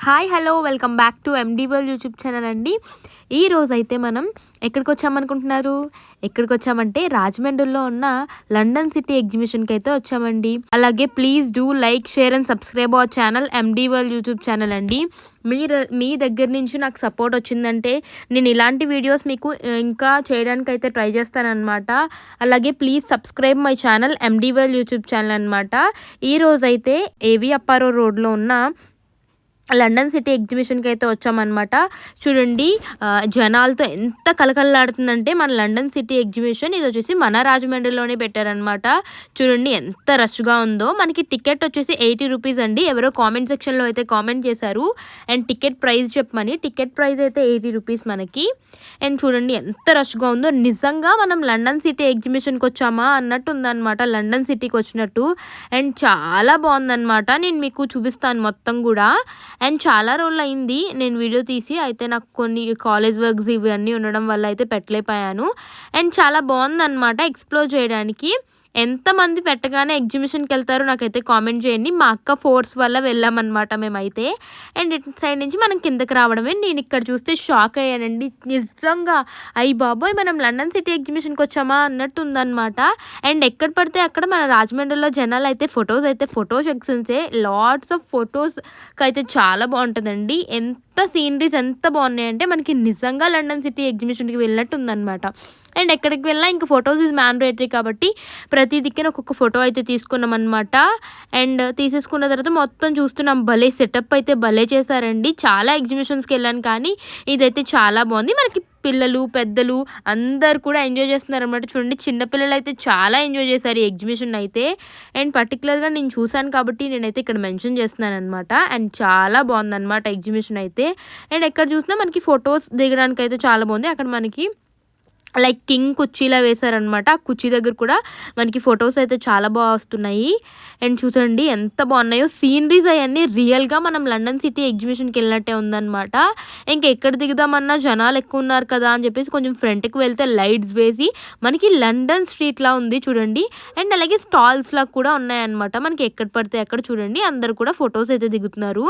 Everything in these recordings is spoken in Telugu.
Hi hello welcome back to MD world YouTube channel అండి. ఈరోజైతే మనం ఎక్కడికి వచ్చామనుకుంటున్నారు? ఎక్కడికి వచ్చామంటే రాజమండ్రిలో ఉన్న లండన్ సిటీ ఎగ్జిబిషన్కి అయితే వచ్చామండి. అలాగే please do like, share and subscribe our channel MD world YouTube channel అండి. మీ దగ్గర నుంచి నాకు సపోర్ట్ వచ్చిందంటే నేను ఇలాంటి వీడియోస్ మీకు ఇంకా చేయడానికి అయితే ట్రై చేస్తానన్నమాట. అలాగే please subscribe my channel MD world YouTube channel అనమాట. ఈరోజైతే ఏవి అప్పారో రోడ్లో ఉన్న లండన్ సిటీ ఎగ్జిబిషన్కి అయితే వచ్చామన్నమాట. చూడండి జనాలతో ఎంత కలకలలాడుతుందంటే మన లండన్ సిటీ ఎగ్జిబిషన్ ఇది వచ్చేసి మన రాజమండ్రిలోనే పెట్టారనమాట. చూడండి ఎంత రష్గా ఉందో. మనకి టికెట్ వచ్చేసి 80 రూపీస్ అండి. ఎవరో కామెంట్ సెక్షన్లో అయితే కామెంట్ చేశారు అండ్ టికెట్ ప్రైస్ చెప్పమని. టికెట్ ప్రైస్ అయితే 80 రూపీస్ మనకి. అండ్ చూడండి ఎంత రష్గా ఉందో. నిజంగా మనం లండన్ సిటీ ఎగ్జిబిషన్కి వచ్చామా అన్నట్టు ఉందన్నమాట, లండన్ సిటీకి వచ్చినట్టు. అండ్ చాలా బాగుందన్నమాట. నేను మీకు చూపిస్తాను మొత్తం కూడా. అండ్ చాలా రోజులు అయింది నేను వీడియో తీసి, అయితే నాకు కొన్ని కాలేజ్ వర్క్స్ ఇవన్నీ ఉండడం వల్ల అయితే పెట్టలేకపోయాను. అండ్ చాలా బాగుందన్నమాట ఎక్స్ప్లోర్ చేయడానికి. ఎంతమంది పెట్టగానే ఎగ్జిబిషన్కి వెళ్తారో నాకైతే కామెంట్ చేయండి. మా అక్క ఫోర్స్ వల్ల వెళ్ళామన్నమాట మేమైతే. అండ్ ఇటు సైడ్ నుంచి మనం కిందకి రావడమే. నేను ఇక్కడ చూస్తే షాక్ అయ్యానండి నిజంగా. అయ్యి బాబోయ్, మనం లండన్ సిటీ ఎగ్జిబిషన్కి వచ్చామా అన్నట్టు ఉందన్నమాట. అండ్ ఎక్కడ పడితే అక్కడ మన రాజమండ్రిలో జనాలు అయితే ఫోటో సెక్షన్సే, లాట్స్ ఆఫ్ ఫొటోస్కి అయితే చాలా బాగుంటుందండి. సీనరీస్ ఎంత బాగున్నాయంటే మనకి నిజంగా లండన్ సిటీ ఎగ్జిబిషన్కి వెళ్ళినట్టు ఉందన్నమాట. అండ్ ఎక్కడికి వెళ్ళినా ఇంక ఫొటోస్ ఇస్ మ్యాండేటరీ కాబట్టి ప్రతి దిక్కున ఒక్కొక్క ఫోటో అయితే తీసుకున్నాం అనమాట. అండ్ తీసేసుకున్న తర్వాత మొత్తం చూస్తున్నాం. భలే సెటప్ అయితే భలే చేశారండి. చాలా ఎగ్జిబిషన్స్కి వెళ్ళాను కానీ ఇదైతే చాలా బాగుంది. మనకి పిల్లలు పెద్దలు అందరు కూడా ఎంజాయ్ చేస్తున్నారు అనమాట. చూడండి చిన్నపిల్లలు అయితే చాలా ఎంజాయ్ చేశారు ఈ ఎగ్జిబిషన్ అయితే. అండ్ పర్టికులర్గా నేను చూశాను కాబట్టి నేనైతే ఇక్కడ మెన్షన్ చేస్తున్నాను అనమాట. అండ్ చాలా బాగుందన్నమాట ఎగ్జిబిషన్ అయితే. అండ్ ఎక్కడ చూసినా మనకి ఫొటోస్ దిగడానికి అయితే చాలా బాగుంది. అక్కడ మనకి లైక్ కింగ్ కుర్చీలా వేశారనమాట. ఆ కుర్చీ దగ్గర కూడా మనకి ఫొటోస్ అయితే చాలా బాగా వస్తున్నాయి. అండ్ చూసండి ఎంత బాగున్నాయో సీనరీస్ అవన్నీ రియల్గా మనం లండన్ సిటీ ఎగ్జిబిషన్కి వెళ్ళినట్టే ఉందన్నమాట. ఇంకా ఎక్కడ దిగుదామన్నా జనాలు ఎక్కువ ఉన్నారు కదా అని చెప్పేసి కొంచెం ఫ్రంట్కి వెళ్తే లైట్స్ వేసి మనకి లండన్ స్ట్రీట్లా ఉంది చూడండి. అండ్ అలాగే స్టాల్స్లా కూడా ఉన్నాయన్నమాట. మనకి ఎక్కడ పడితే అక్కడ చూడండి అందరు కూడా ఫొటోస్ అయితే దిగుతున్నారు.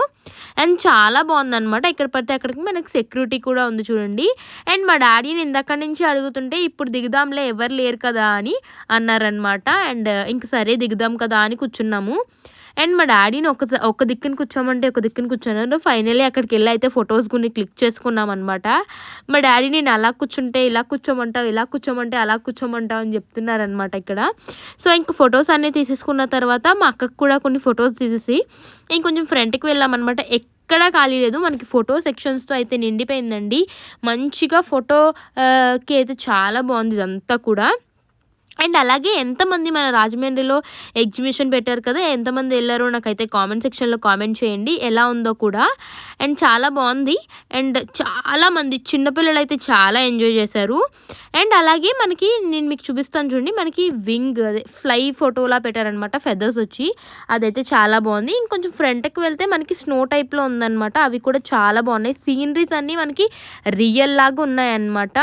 అండ్ చాలా బాగుందన్నమాట. ఎక్కడ పడితే అక్కడికి మనకి సెక్యూరిటీ కూడా ఉంది చూడండి. అండ్ మా డాడీని ఇందాక నుంచి అడుగుతుంటే ఇప్పుడు దిగుదాంలే ఎవరు లేరు కదా అని అన్నారనమాట. అండ్ ఇంక సరే దిగుదాం కదా అని కూర్చున్నాము. అండ్ మా డాడీని ఒక దిక్కున కూర్చోమంటే ఒక దిక్కున కూర్చున్నారు. ఫైనల్లీ అక్కడికి వెళ్ళి అయితే ఫొటోస్ కొన్ని క్లిక్ చేసుకున్నాం అనమాట. మా డాడీ నేను అలా కూర్చుంటే ఇలా కూర్చోమంటావు, ఇలా కూర్చోమంటే అలా కూర్చోమంటావు అని చెప్తున్నారనమాట ఇక్కడ. సో ఇంక ఫొటోస్ అన్నీ తీసేసుకున్న తర్వాత మా అక్కకు కూడా కొన్ని ఫొటోస్ తీసేసి ఇంకొంచెం ఫ్రంట్కి వెళ్ళామన్నమాట. ఎక్కడా ఖాళీ లేదు. మనకి ఫోటో సెక్షన్స్తో అయితే నిండిపోయిందండి. మంచిగా ఫోటోకి అయితే చాలా బాగుంది ఇదంతా కూడా. అండ్ అలాగే ఎంతమంది మన రాజమండ్రిలో ఎగ్జిబిషన్ పెట్టారు కదా, ఎంతమంది వెళ్ళారో నాకైతే కామెంట్ సెక్షన్లో కామెంట్ చేయండి ఎలా ఉందో కూడా. అండ్ చాలా బాగుంది. అండ్ చాలామంది చిన్నపిల్లలు అయితే చాలా ఎంజాయ్ చేశారు. అండ్ అలాగే మనకి నేను మీకు చూపిస్తాను చూడండి, మనకి వింగ్ అదే ఫ్లై ఫోటోలా పెట్టారనమాట, ఫెదర్స్ వచ్చి. అదైతే చాలా బాగుంది. ఇంకొంచెం ఫ్రంట్కి వెళ్తే మనకి స్నో టైప్లో ఉందన్నమాట. అవి కూడా చాలా బాగున్నాయి. సీనరీస్ అన్నీ మనకి రియల్ లాగా ఉన్నాయన్నమాట.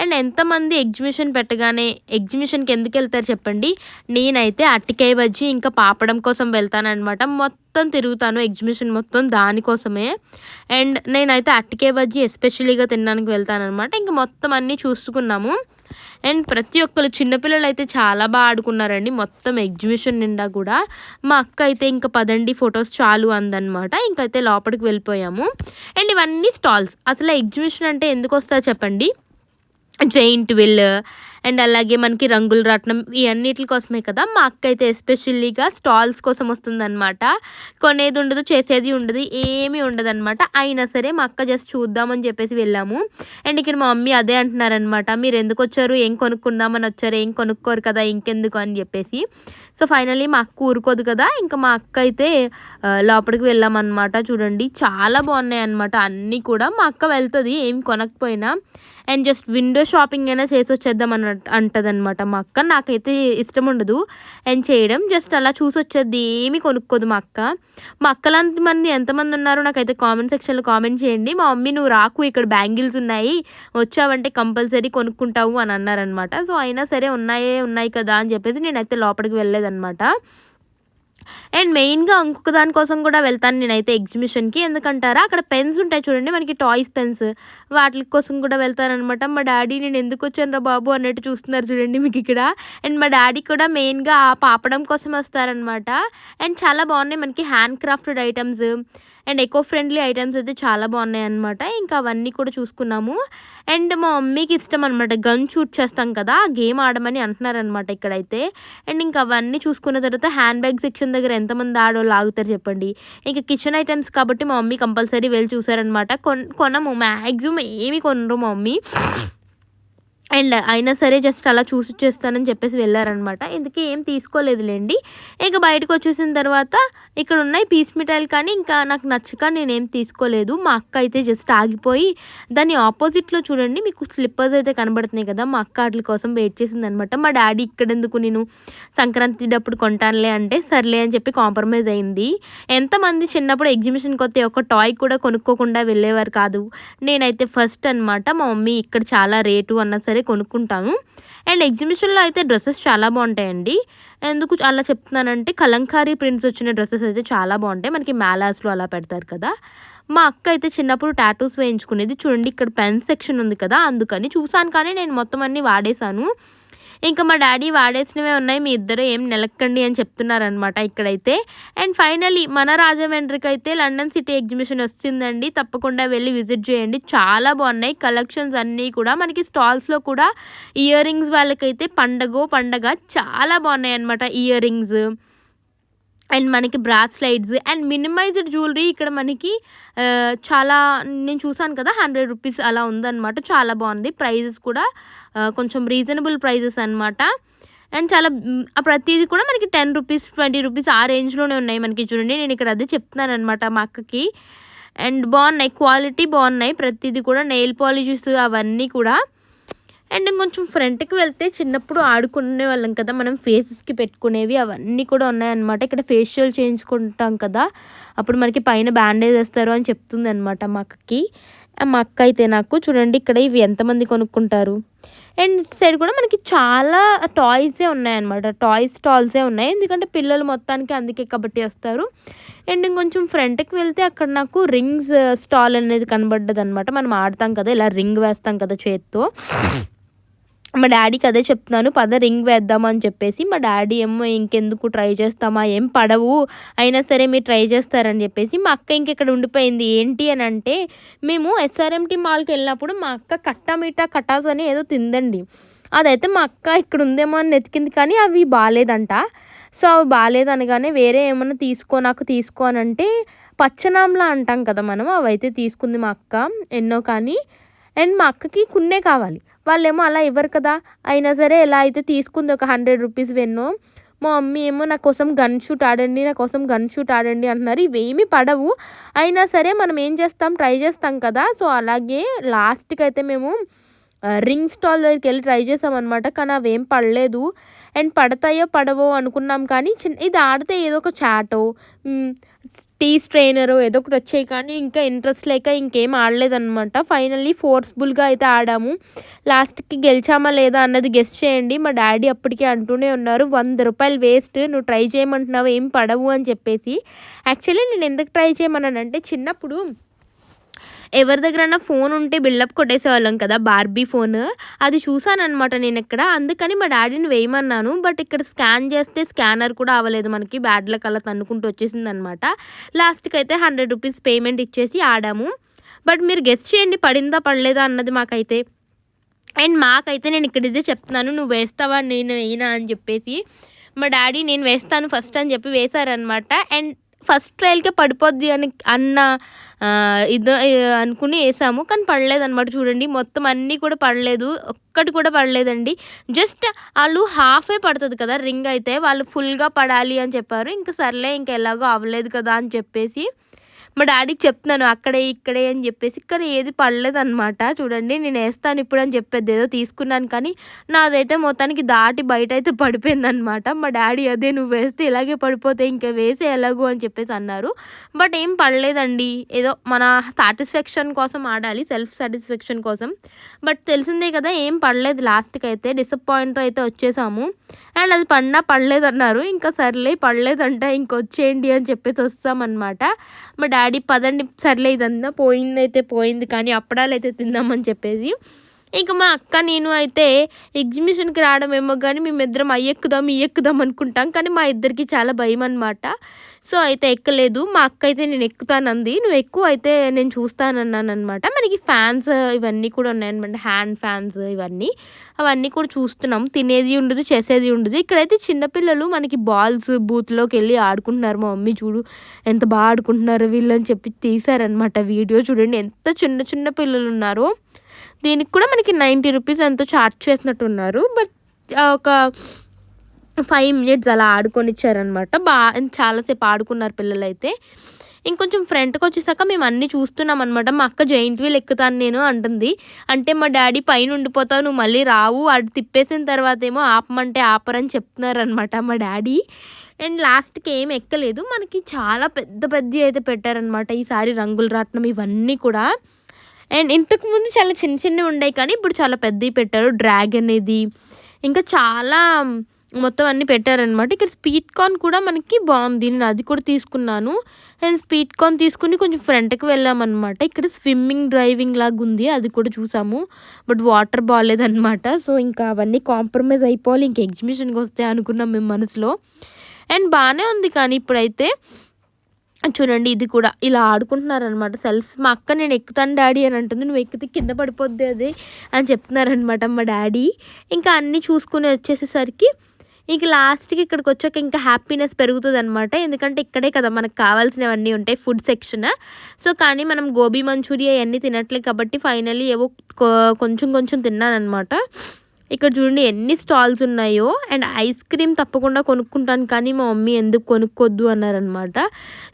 అండ్ ఎంతమంది ఎగ్జిబిషన్ పెట్టగానే ఎగ్జిబిషన్కి ఎందుకు వెళ్తారు చెప్పండి? నేనైతే అరటికాయ బజ్జీ ఇంకా పాపడం కోసం వెళ్తానన్నమాట. మొత్తం తిరుగుతాను ఎగ్జిబిషన్ మొత్తం దానికోసమే. అండ్ నేనైతే అరటికాయ బజ్జీ ఎస్పెషలీగా తినడానికి వెళ్తానన్నమాట. ఇంక మొత్తం అన్నీ చూసుకున్నాము. అండ్ ప్రతి ఒక్కరు చిన్నపిల్లలు అయితే చాలా బాగా ఆడుకున్నారండి మొత్తం ఎగ్జిబిషన్ నిండా కూడా. మా అక్క అయితే ఇంకా పదండి ఫొటోస్ చాలు అందనమాట. ఇంకైతే లోపలికి వెళ్ళిపోయాము. అండ్ ఇవన్నీ స్టాల్స్. అసలు ఎగ్జిబిషన్ అంటే ఎందుకు వస్తారో చెప్పండి? జైంట్ వీల్ అండ్ అలాగే మనకి రంగుల రాట్నం ఇవన్నిటి కోసమే కదా. మా అక్క అయితే ఎస్పెషల్లీగా స్టాల్స్ కోసం వస్తుందన్నమాట. కొనేది ఉండదు, చేసేది ఉండదు, ఏమీ ఉండదన్నమాట. అయినా సరే మా అక్క జస్ట్ చూద్దామని చెప్పేసి వెళ్ళాము. అండ్ ఇక్కడ మా మమ్మీ అదే అంటున్నారనమాట, మీరు ఎందుకు వచ్చారు, ఏం కొనుక్కుందామని వచ్చారు, ఏం కొనుక్కోరు కదా ఇంకెందుకు అని చెప్పేసి. సో ఫైనల్లీ మా అక్క ఊరుకోదు కదా, ఇంకా మా అక్క అయితే లోపలికి వెళ్ళామన్నమాట. చూడండి చాలా బాగున్నాయి అన్నమాట అన్నీ కూడా. మా అక్క వెళ్తుంది ఏం కొనకపోయినా. అండ్ జస్ట్ విండో షాపింగ్ అయినా చేసి వచ్చేద్దాం అంటదనమాట మా అక్క. నాకైతే ఇష్టం ఉండదు అండ్ చేయడం, జస్ట్ అలా చూసి వచ్చేది, ఏమీ కొనుక్కోదు మా అక్క. మా అక్కలాంటి మంది ఎంతమంది ఉన్నారో నాకైతే కామెంట్ సెక్షన్లో కామెంట్ చేయండి. మా మమ్మీ నువ్వు రాకు, ఇక్కడ బ్యాంగిల్స్ ఉన్నాయి, వచ్చావంటే కంపల్సరీ కొనుక్కుంటావు అని అన్నారనమాట. సో అయినా సరే ఉన్నాయి కదా అని చెప్పేసి నేనైతే లోపలికి వెళ్ళలేదన్నమాట. అండ్ మెయిన్‌గా ఇంకొక దాని కోసం కూడా వెళ్తాను నేనైతే ఎగ్జిబిషన్‌కి. ఎందుకంటారా అక్కడ పెన్స్ ఉంటాయి చూడండి మనకి టాయ్స్ పెన్స్. వాటిలి కోసం కూడా వెళ్తాననమాట. మా డ్యాడీ నేనెందుకొచ్చానురా బాబు అన్నట్టు చూస్తున్నారు చూడండి మీకిక్కడ. అండ్ మా డ్యాడీ కూడా మెయిన్‌గా ఆ పాపడం కోసం వస్తారనమాట. అండ్ చాలా బాగున్నాయి మనకి hand crafted items and eco friendly items అయితే చాలా బాగున్నాయన్నమాట. ఇంకా అవన్నీ కూడా చూసుకున్నాము. అండ్ మా మమ్మీకి ఇష్టం అనమాట. గన్ షూట్ చేస్తాం కదా! ఆ గేమ్ ఆడమని అంటున్నారనమాట ఇక్కడైతే. అండ్ ఇంక అవన్నీ చూసుకున్న తర్వాత హ్యాండ్ బ్యాగ్ సెక్షన్ దగ్గర ఎంతమంది ఆడోళ్ళు ఆగుతారు చెప్పండి. ఇంక కిచెన్ ఐటెమ్స్ కాబట్టి మా మమ్మీ కంపల్సరీ వెళ్ళి చూసారనమాట. కొనము మాక్సిమం ఏమి కొనరు మా మమ్మీ. అండ్ అయినా సరే జస్ట్ అలా చూసిచ్చేస్తానని చెప్పేసి వెళ్లారనమాట. ఇంతకీ ఏం తీసుకోలేదులెండి. ఇక బయటకొచ్చేసిన తర్వాత ఇక్కడున్నాయి పీస్ మిఠాయిలు కానీ ఇంకా నాకు నచ్చక నేనేం తీసుకోలేదు. మా అక్క అయితే జస్ట్ ఆగిపోయి దాని ఆపోజిట్‌లో చూడండి మీకు స్లిప్పర్స్ అయితే కనబడుతున్నాయి కదా! మా అక్క ఆటిల కోసం వెయిట్ చేసిందనమాట. మా డ్యాడీ ఇక్కడెందుకు నేను సంక్రాంతిటప్పుడు కొంటానులే అంటే సర్లే అని చెప్పి కాంప్రమైజ్ అయింది. ఎంతమంది చిన్నప్పుడు ఎగ్జిబిషన్‌కొస్తే ఒక్క టాయ్ కూడా కొనుక్కోకుండా వెళ్ళేవారు కాదు. నేనైతే ఫస్ట్ అనమాట. మా మమ్మీ ఇక్కడ చాలా రేటు అన్నా సరే కొనుక్కుంటాను. అండ్ ఎగ్జిబిషన్‌లో అయితే డ్రెసెస్ చాలా బావుంటాయండి. ఎందుకు అలా చెప్తున్నానంటే కలంకారీ ప్రింట్స్ వచ్చిన డ్రెసెస్ అయితే చాలా బావుంటాయి. మనకి మేళాస్‌లో అలా పెడతారు కదా! మా అక్క అయితే చిన్నప్పుడు టాటూస్ వేయించుకునేది. చూడండి ఇక్కడ పెన్ సెక్షన్ ఉంది కదా! అందుకని చూసాను కానీ నేను మొత్తం అన్నీ వాడేశాను. ఇంకా మా డ్యాడీ వాడేసినవే ఉన్నాయి. మీ ఇద్దరు ఏం నెలక్కండి అని చెప్తున్నారనమాట ఇక్కడైతే. అండ్ ఫైనల్లీ మన రాజమండ్రికైతే లండన్ సిటీ ఎగ్జిబిషన్ వచ్చిందండి. తప్పకుండా వెళ్ళి విజిట్ చేయండి. చాలా బాగున్నాయి. కలెక్షన్స్ అన్నీ కూడా మనకి స్టాల్స్‌లో కూడా ఇయర్ రింగ్స్ వాళ్ళకైతే పండగ చాలా బాగున్నాయన్నమాట ఇయర్ రింగ్స్. అండ్ మనకి బ్రాస్లైట్స్ అండ్ మినిమైజ్డ్ జ్యువెలరీ ఇక్కడ మనకి చాలా నేను చూసాను కదా! రూ. 100 అలా ఉందన్నమాట. చాలా బావుంది. ప్రైజెస్ కూడా కొంచెం రీజనబుల్ ప్రైజెస్ అనమాట. అండ్ చాలా ప్రతీది కూడా మనకి రూ. 10, రూ. 20 ఆ రేంజ్‌లోనే ఉన్నాయి మనకి చూడండి. నేను ఇక్కడ అదే చెప్తున్నాననమాట మా అక్కకి. అండ్ బావున్నాయి. క్వాలిటీ బావున్నాయి. ప్రతీది కూడా నెయిల్ పాలిషెస్ అవన్నీ కూడా. అండ్ ఇంకొంచెం ఫ్రంట్‌కి వెళ్తే చిన్నప్పుడు ఆడుకునేవాళ్ళం కదా! మనం ఫేసెస్‌కి పెట్టుకునేవి అవన్నీ కూడా ఉన్నాయన్నమాట. ఇక్కడ ఫేషియల్ చేయించుకుంటాం కదా! అప్పుడు మనకి పైన బ్యాండేజ్ ఏస్తారు అని చెప్తుందనమాట మా అక్కకి. మా అక్క అయితే నాకు చూడండి ఇక్కడ ఇవి ఎంతమంది కొనుక్కుంటారు. అండ్ ఇటు సైడ్ కూడా మనకి చాలా టాయ్సే ఉన్నాయన్నమాట. టాయ్స్ స్టాల్సే ఉన్నాయి. ఎందుకంటే పిల్లలు మొత్తానికి అందుకే కాబట్టి వస్తారు. అండ్ ఇంకొంచెం ఫ్రంట్‌కి వెళ్తే అక్కడ నాకు రింగ్స్ స్టాల్ అనేది కనబడ్డదనమాట. మనం ఆడతాం కదా! ఇలా రింగ్ వేస్తాం కదా చేత్తో. మా డ్యాడీకి అదే చెప్తున్నాను. పద రింగ్ వేద్దాం అని చెప్పేసి. మా డ్యాడీ ఏమో ఇంకెందుకు ట్రై చేస్తామా? ఏం పడవు. అయినా సరే మీరు ట్రై చేస్తారని చెప్పేసి. మా అక్క ఇంకిక్కడ ఉండిపోయింది. ఏంటి అనంటే మేము ఎస్ఆర్ఎంటీ మాల్‌కెళ్ళినప్పుడు మా అక్క కట్టా మీఠా కటాస్ అని ఏదో తిందండి. అదైతే మా అక్క ఇక్కడ ఉందేమో అని వెతికింది కానీ అవి బాలేదంట. సో, అవి బాలేదనగానే వేరే ఏమన్నా నాకు తీసుకో అనంటే పచ్చనాంల అంటాం కదా మనం. అవైతే తీసుకుంది మా అక్క ఎన్నో కానీ. అండ్ మా అక్కకి కున్నే కావాలి. వాళ్ళేమో అలా ఇవ్వరు కదా! అయినా సరే ఎలా అయితే తీసుకుంది ఒక రూ. 100 వెన్నో. మా మమ్మీ ఏమో నా కోసం గన్ షూట్ ఆడండి, నా కోసం గన్ షూట్ ఆడండి అంటున్నారు. ఇవేమీ పడవు. అయినా సరే మనం ఏం చేస్తాం ట్రై చేస్తాం కదా! సో, అలాగే లాస్ట్‌కైతే మేము రింగ్ స్టాల్ దగ్గరికెళ్ళి ట్రై చేసామనమాట. కానీ అవేం పడలేదు. అండ్ పడతాయో పడవో అనుకున్నాం కానీ ఇది ఆడితే ఏదో ఒక చాటో టీ స్ట్రెయినరో ఏదో ఒకటి వచ్చాయి కానీ ఇంకా ఇంట్రెస్ట్ లేక ఇంకేం ఆడలేదనమాట. ఫైనల్లీ ఫోర్స్‌బుల్‌గా అయితే ఆడాము. లాస్ట్‌కి గెలిచామా లేదా అన్నది గెస్ చేయండి. మా డ్యాడీ అప్పటికే అంటూనే ఉన్నారు. రూ. 100 వేస్ట్ నువ్వు ట్రై చేయమంటున్నావు ఏం పడవు అని చెప్పేసి. యాక్చువల్లీ నేను ఎందుకు ట్రై చేయమన్నానంటే చిన్నప్పుడు ఎవరి దగ్గరన్నా ఫోన్ ఉంటే బిల్డప్ కొట్టేసేవాళ్ళం కదా! Barbie phone. అది చూసాననమాట నేనిక్కడ. అందుకని మా డ్యాడీని వేయమన్నాను. బట్ ఇక్కడ స్కాన్ చేస్తే స్కానర్ కూడా అవ్వలేదు మనకి. బ్యాడ్ లక్ అలా తన్నుకుంటూ వచ్చేసిందనమాట. లాస్ట్‌కైతే రూ. 100 పేమెంట్ ఇచ్చేసి ఆడాము. బట్ మీరు గెస్ చేయండి పడిందా? పడలేదా? అన్నది మాకైతే. అండ్ మాకైతే నేను ఇక్కడ ఇదే చెప్తున్నాను. నువ్వు వేస్తావా? నేను వేయనా? అని చెప్పేసి. మా డ్యాడీ నేను వేస్తాను ఫస్ట్ అని చెప్పి వేశారనమాట. అండ్ ఫస్ట్ ట్రయల్‌కే పడిపోద్ది అని అన్న అనుకుని ఏసాము. కానీ పడలేదనమాట చూడండి. మొత్తం అన్నీ కూడా పడలేదు. ఒక్కటి కూడా పడలేదండి. జస్ట్ ఆళ్ళు హాఫే పడతది కదా! రింగ్ అయితే. వాళ్ళు ఫుల్‌గా పడాలి అని చెప్పారు. ఇంక సర్లే ఇంక ఎలాగో అవ్వలేదు కదా! అని చెప్పేసి మా డాడీకి చెప్తున్నాను అక్కడే, ఇక్కడే అని జెప్పేసి. కానీ ఏది పడలేదనమాట. చూడండి నేనేస్తాను ఇప్పుడని చెప్పేది ఏదో తీసుకున్నాను కానీ, నాదైతే మొత్తానికి దాటి బయటైతే పడిపోయిందనమాట. మా డాడీ అదే "నువ్వేస్తే ఇలాగే పడిపోతాయి ఇంక వేసే ఎలాగో" అని చెప్పేసి అన్నారు. బట్ ఏం పడలేదండి. ఏదో మన సాటిస్ఫాక్షన్ కోసం ఆడాలి. సెల్ఫ్ సాటిస్ఫాక్షన్ కోసం. బట్ తెలిసిందే కదా! ఏం పడలేదు లాస్ట్‌కైతే. డిసప్పాయింట్‌తో అయితే వచ్చేసాము. అండ్ అది పడినా పడలేదన్నారు. ఇంకా సర్లే పడలేదంట ఇంకొచ్చేయండి అని చెప్పేసి వస్తామనమాట. మా డాడీ పదండి సర్లే ఇదంతా పోయిందైతే పోయింది కానీ అప్పడాలైతే తిందామని చెప్పేసి. ఇంక మా అక్క నేను అయితే ఎగ్జిబిషన్‌కి రావడమేమో గానీ మేమిద్దరం అయ్యెక్కుదాం, ఇయ్యెక్కుదాం అనుకుంటాం. కానీ మా ఇద్దరికీ చాలా భయమనమాట. సో, అయితే ఎక్కలేదు. మా అక్క అయితే నేను ఎక్కుతానంది. నువ్వు ఎక్కు అయితే నేను చూస్తానన్నాననమాట. మనకి ఫ్యాన్స్ ఇవన్నీ కూడా ఉన్నాయనమాట. హ్యాండ్ ఫ్యాన్స్ ఇవన్నీ. అవన్నీ కూడా చూస్తున్నాం. తినేది ఉండదు, చేసేది ఉండదు. ఇక్కడైతే చిన్న పిల్లలు మనకి బాల్స్ బూత్‌లోకెళ్ళి ఆడుకుంటున్నారు. మా మమ్మీ చూడు ఎంత బా ఆడుకుంటున్నారో వీళ్ళని చెప్పి తీశారనమాట వీడియో. చూడండి ఎంత చిన్న చిన్న పిల్లలున్నారో. దీనికి కూడా మనకి 90 రూపీస్ ఎంతో చార్జ్ చేసినట్టున్నారు. బట్ ఒక 5 మినిట్స్ అలా ఆడుకొనిచ్చారనమాట. చాలా సేపు ఆడుకున్నారు పిల్లలైతే. ఇంకొంచెం ఫ్రంట్‌కొచ్చేసాక మేము అన్నీ చూస్తున్నామనమాట. మా అక్క జెయింట్ వీల్ ఎక్కుతాను నేను అంటుంది. అంటే మా డ్యాడీ పైన ఉండిపోతావు నువ్వు మళ్ళీ రావు. అటు తిప్పేసిన తర్వాతేమో ఆపమంటే ఆపరని చెప్తున్నారనమాట మా డ్యాడీ. అండ్ లాస్ట్‌కి ఏమి ఎక్కలేదు. మనకి చాలా పెద్ద పెద్దయి అయితే పెట్టారనమాట. ఈసారి రంగుల రాట్నం ఇవన్నీ కూడా. అండ్ ఇంతకుముందు చాలా చిన్న చిన్నవి ఉండేయి కానీ ఇప్పుడు చాలా పెద్దయి పెట్టారు. డ్రాగన్ ఇది ఇంకా చాలా మొత్తం అన్నీ పెట్టారనమాట. ఇక్కడ స్వీట్ కార్న్ కూడా మనకి బావుంది. నేను అది కూడా తీసుకున్నాను. అండ్ స్వీట్ కార్న్ తీసుకొని కొంచెం ఫ్రంట్‌కి వెళ్ళామనమాట. ఇక్కడ స్విమ్మింగ్, డ్రైవింగ్ లాగుంది. అది కూడా చూసాము. But water బాలేదనమాట. సో, ఇంకా అవన్నీ కాంప్రమైజ్ అయిపోవాలి. ఇంక ఎగ్జిబిషన్‌కొస్తే అనుకున్నాం మేము మనసులో. అండ్ బానే ఉంది కానీ ఇప్పుడైతే చూడండి ఇది కూడా ఇలా ఆడుకుంటున్నారనమాట సెల్ఫ్. మా అక్క నేను ఎక్కుతాను డాడీ అని అంటుంది. నువ్వు ఎక్కితే కింద పడిపోద్ది అది అని చెప్తున్నారనమాట మా డాడీ. ఇంకా అన్నీ చూసుకొని వచ్చేసేసరికి ఇంక లాస్ట్‌కి ఇక్కడికొచ్చాక ఇంకా హ్యాపీనెస్ పెరుగుతదనమాట. ఎందుకంటే ఇక్కడే కదా మనకు కావాల్సినవన్నీ ఉంటాయి ఫుడ్ సెక్షన్. సో, కానీ మనం గోబీ మంచూరియా ఇయన్నీ తినట్లే కాబట్టి ఫైనల్లీ ఏవో కొంచెం కొంచెం తిన్నాననమాట. ఇక్కడ చూడండి ఎన్ని స్టాల్స్ ఉన్నాయో. అండ్ ఐస్ క్రీమ్ తప్పకుండా కొనుక్కుంటాను కానీ మా మమ్మీ ఎందుకు కొనుక్కోద్దు అన్నారనమాట.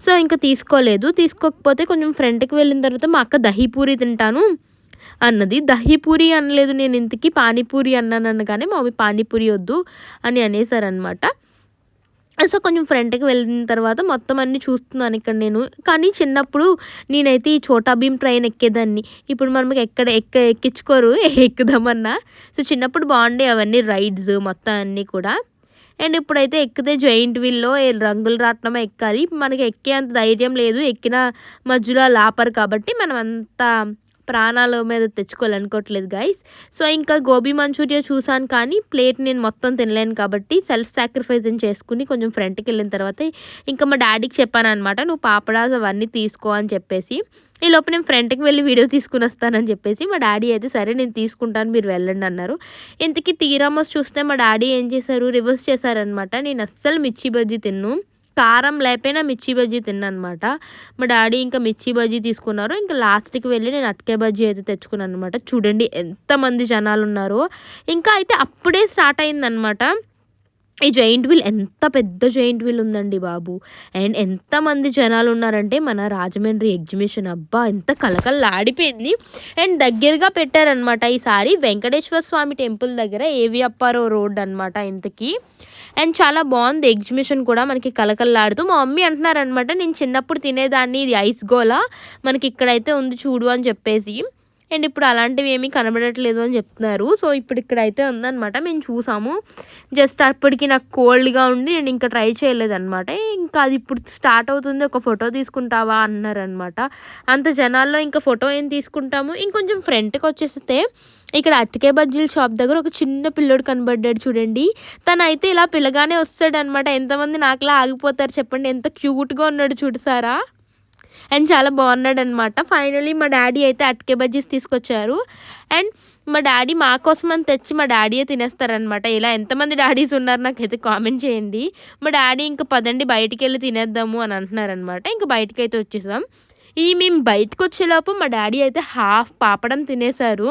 సో, ఇంక తీసుకోలేదు. తీసుకోకపోతే కొంచెం ఫ్రంట్‌కి వెళ్ళిన తర్వాత మా అక్క దహీ పూరి తింటాను అన్నది. దహీ పూరి అనలేదు నేను ఇంతకి పానీపూరి అన్నాననగానే మా మమ్మీ పానీపూరి వద్దు అని అనేసారనమాట. సో, కొంచెం ఫ్రంట్‌కి వెళ్ళిన తర్వాత మొత్తం అన్నీ చూస్తున్నాను ఇక్కడ నేను. కానీ చిన్నప్పుడు నేనైతే ఈ చోటా భీమ్ ట్రైన్ ఎక్కేదాన్ని. ఇప్పుడు మనకి ఎక్కడ ఎక్కించుకోరు ఎక్కుదామన్నా. సో, చిన్నప్పుడు బాగుండేవి అవన్నీ రైడ్స్ మొత్తం అన్నీ కూడా. అండ్ ఇప్పుడైతే ఎక్కితే జెయింట్ వీల్‌లో రంగుల రాట్నమే ఎక్కాలి. మనకి ఎక్కేంత ధైర్యం లేదు. ఎక్కిన మధ్యలో ఆపరు కాబట్టి మనం అంత ప్రాణాల మీద తెచ్చుకోవాలనుకోవట్లేదు గైస్. సో, ఇంకా గోబీ మంచూరియా చూసాను కానీ ప్లేట్ నేను మొత్తం తినలేను కాబట్టి సెల్ఫ్ సాక్రిఫైసింగ్ చేసుకొని కొంచెం ఫ్రంట్‌కెళ్ళిన తర్వాత ఇంకా మా డ్యాడీకి చెప్పాననమాట. నువ్వు పాపడాస్ అవన్నీ తీసుకో అని చెప్పేసి. ఈలోపు నేను ఫ్రంట్‌కి వెళ్ళి వీడియో తీసుకొనొస్తానని చెప్పేసి మా డ్యాడీ అయితే సరే నేను తీసుకుంటాను మీరు వెళ్ళండి అన్నారు. ఇంతకీ తీరామొచ్చి చూస్తే మా డ్యాడీ ఏం చేశారు రివర్స్ చేశారనమాట. నేను అస్సలు మిర్చి బజ్జీ తినను. కారం లేకపోయినా మిర్చి బజ్జీ తిన్నాననమాట. మా డ్యాడీ ఇంకా మిర్చి బజ్జీ తీసుకున్నారు. ఇంకా లాస్ట్‌కి వెళ్ళి నేను అరటికాయ బజ్జీ అయితే తెచ్చుకున్నాననమాట. చూడండి ఎంతమంది జనాలున్నారో. ఇంకా అయితే అప్పుడే స్టార్ట్ అయిందనమాట. ఈ జెయింట్ వీల్ ఎంత పెద్ద జెయింట్ వీల్ ఉందండి బాబు. అండ్ ఎంతమంది జనాలున్నారంటే మన రాజమండ్రి ఎగ్జిబిషన్ అబ్బా! ఎంత కళకళలాడిపోయింది. అండ్ దగ్గరగా పెట్టారనమాట ఈసారి వెంకటేశ్వర స్వామి టెంపుల్ దగ్గర ఏవి అప్పారావు రోడ్ అనమాట ఇంతకీ. అండ్ చాలా బాగుంది ఎగ్జిబిషన్ కూడా మనకి కళకళలాడుతూ. మా మమ్మీ అంటున్నారనమాట నేను చిన్నప్పుడు తినేదాన్ని ఇది ఐస్ గోలా మనకి ఇక్కడైతే ఉంది చూడు అని చెప్పేసి. అండ్ ఇప్పుడు అలాంటివి ఏమీ కనబడట్లేదు అని చెప్తున్నారు. సో, ఇప్పుడు ఇక్కడైతే ఉందనమాట. మేము చూసాము. జస్ట్ అప్పటికి నాకు కోల్డ్‌గా ఉండి నేను ఇంకా ట్రై చేయలేదనమాట. ఇంకా అది ఇప్పుడు స్టార్ట్ అవుతుంది ఒక ఫోటో తీసుకుంటావా అన్నారనమాట. అంత జనాల్లో ఇంకా ఫోటో ఏం తీసుకుంటాము. ఇంకొంచెం ఫ్రంట్‌కొచ్చేస్తే ఇక్కడ అరటికాయ బజ్జీల షాప్ దగ్గర ఒక చిన్న పిల్లోడు కనబడ్డాడు చూడండి. తనైతే ఇలా పిలగానే వస్తాడనమాట. ఎంతమంది నాకులా ఆగిపోతారు చెప్పండి. ఎంత క్యూట్‌గా ఉన్నాడు చూసారా? అండ్ చాలా బాగున్నాడనమాట. ఫైనల్లీ మా డ్యాడీ అయితే అరటికాయ బజ్జీస్ తీసుకొచ్చారు. అండ్ మా డ్యాడీ మా కోసం అని తెచ్చి మా డ్యాడీయే తినేస్తారనమాట. ఇలా ఎంతమంది డ్యాడీస్ ఉన్నారు నాకైతే కామెంట్ చేయండి. మా డ్యాడీ ఇంక పదండి బయటికెళ్ళి తినేద్దాము అని అంటున్నారనమాట. ఇంక బయటికైతే వచ్చేసాం. మేము బయటకొచ్చేలోపు మా డ్యాడీ అయితే హాఫ్ పాపడం తినేసారు.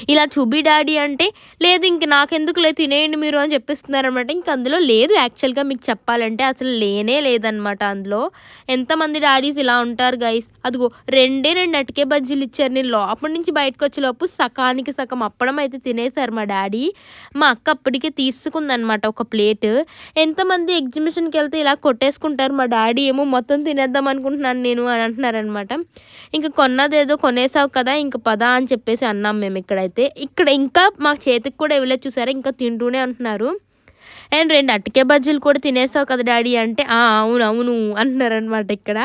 ఇలా చూబి డాడీ అంటే, లేదు ఇంక నాకెందుకులే తినేయండి మీరు అని చెప్పేస్తున్నారనమాట. ఇంక అందులో లేదు యాక్చువల్‌గా మీకు చెప్పాలంటే అసలు లేనే లేదనమాట అందులో. ఎంతమంది డాడీస్ ఇలా ఉంటారు గైస్. అదిగో రెండే 2 అటికే బజ్జీలు ఇచ్చారు. నేను లోపల నుంచి బయటకొచ్చేలోపు సకానికి సగం అప్పడం అయితే తినేసారు మా డాడీ. మా అక్క అప్పటికే తీసుకుందనమాట ఒక ప్లేట్. ఎంతమంది ఎగ్జిబిషన్‌కెళ్తే ఇలా కొట్టేసుకుంటారు. మా డాడీ ఏమో మొత్తం తినేద్దాం అనుకుంటున్నాను నేను అని అంటున్నారనమాట. ఇంక కొన్నదేదో కొనేసావు కదా! ఇంక పద అని చెప్పేసి అన్నాం మేమిక్కడైతే. ఇక్కడ ఇంకా మా చేతికి కూడా ఇవ్వలేదు చూసారా! ఇంకా తింటూనే ఉంటున్నారు. అండ్ 2 అరటికాయ బజ్జీలు కూడా తినేసావు కదా డాడీ అంటే, ఆ! అవునవును అంటున్నారనమాట ఇక్కడ.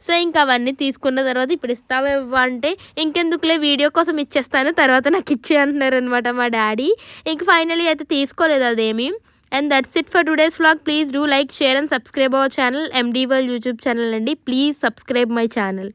సో, ఇంక అవన్నీ తీసుకున్న తర్వాత ఇప్పుడు ఇస్తావా ఇవ్వా అంటే, ఇంకెందుకులే వీడియో కోసం ఇచ్చేస్తాను తర్వాత నాకిచ్చేయి అంటున్నారనమాట మా డాడీ. ఇంక ఫైనల్లీ అయితే తీసుకోలేదు అదేమి. And that's it for today's vlog. Please do like, share and subscribe our channel MD world YouTube channel అండి. Please subscribe my channel.